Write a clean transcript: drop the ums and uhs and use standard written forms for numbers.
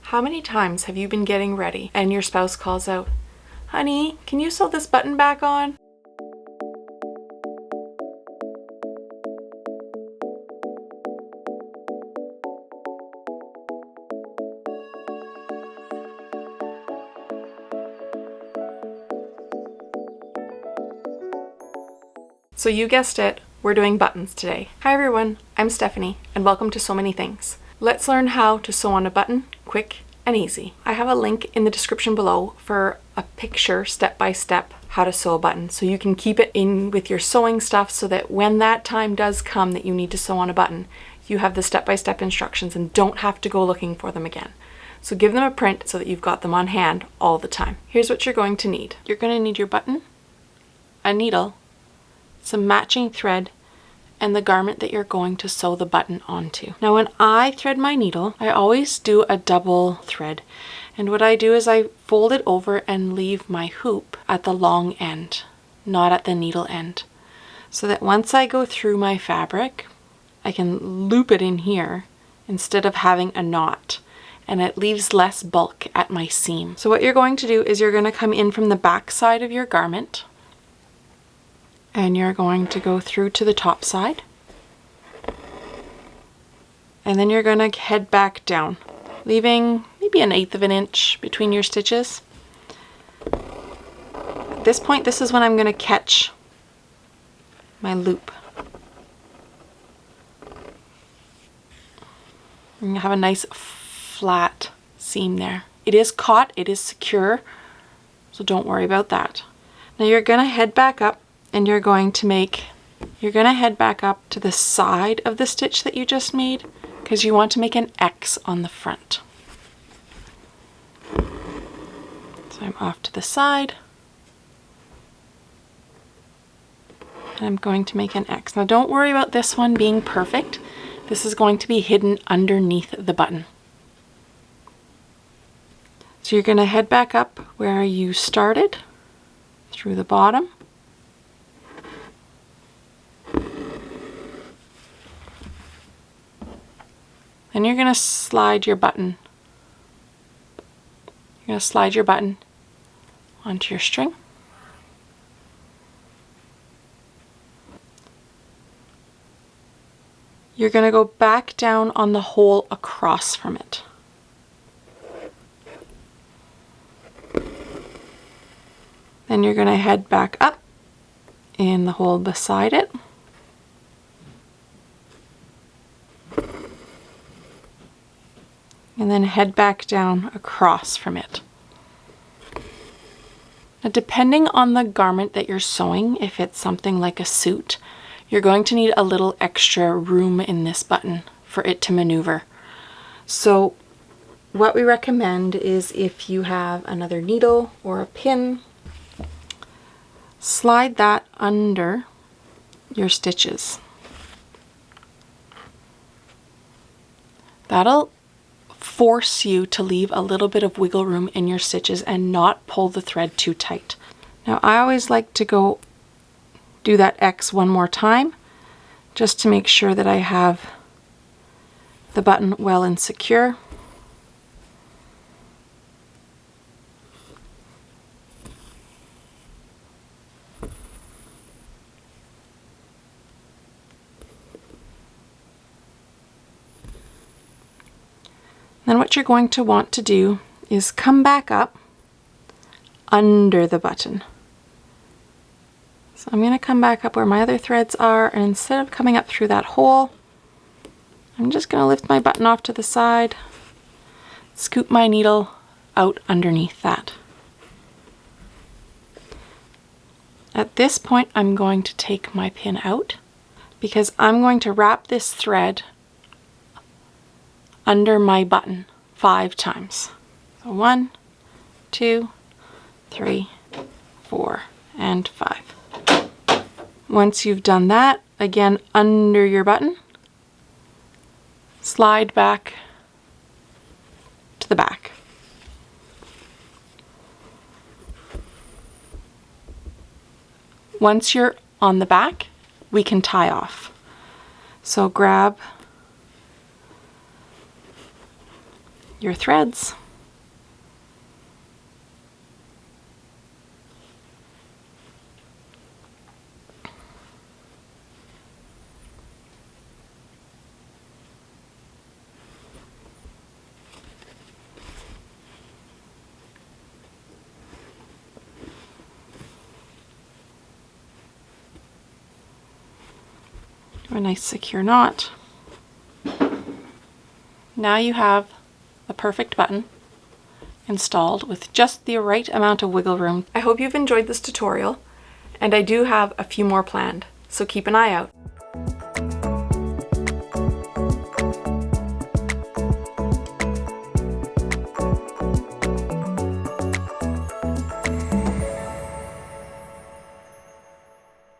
How many times have you been getting ready and your spouse calls out, "Honey, can you sew this button back on?" So you guessed it, we're doing buttons today. Hi everyone, I'm Stephanie and welcome to Sew Many Things. Let's learn how to sew on a button quick and easy. I have a link in the description below for a picture step-by-step how to sew a button so you can keep it in with your sewing stuff so that when that time does come that you need to sew on a button, you have the step-by-step instructions and don't have to go looking for them again. So give them a print so that you've got them on hand all the time. Here's what you're going to need. You're going to need your button, a needle, some matching thread, and the garment that you're going to sew the button onto. Now when I thread my needle, I always do a double thread. And what I do is I fold it over and leave my hoop at the long end, not at the needle end. So that once I go through my fabric, I can loop it in here instead of having a knot. And it leaves less bulk at my seam. So what you're going to do is you're going to come in from the back side of your garment, and you're going to go through to the top side, and then you're going to head back down, leaving maybe 1/8 of an inch between your stitches. At this point, this is when I'm going to catch my loop. And you have a nice flat seam there. It is caught, it is secure, so don't worry about that. Now you're going to head back up and you're going to head back up to the side of the stitch that you just made because you want to make an X on the front. So I'm off to the side and I'm going to make an X. Now don't worry about this one being perfect. This is going to be hidden underneath the button. So you're going to head back up where you started through the bottom. Then you're going to slide your button. You're going to slide your button onto your string. You're going to go back down on the hole across from it. Then you're going to head back up in the hole beside it. And then head back down across from it. Now, depending on the garment that you're sewing, if it's something like a suit, you're going to need a little extra room in this button for it to maneuver. So what we recommend is if you have another needle or a pin, slide that under your stitches. That'll force you to leave a little bit of wiggle room in your stitches and not pull the thread too tight. Now I always like to go do that X one more time just to make sure that I have the button well and secure. Then what you're going to want to do is come back up under the button. So I'm going to come back up where my other threads are, and instead of coming up through that hole, I'm just going to lift my button off to the side, scoop my needle out underneath that. At this point, I'm going to take my pin out because I'm going to wrap this thread under my button 5 times. So 1, 2, 3, 4, and 5. Once you've done that, again under your button, slide back to the back. Once you're on the back, we can tie off. So grab your threads. A nice secure knot. Now you have a perfect button installed with just the right amount of wiggle room. I hope you've enjoyed this tutorial, and I do have a few more planned, so keep an eye out.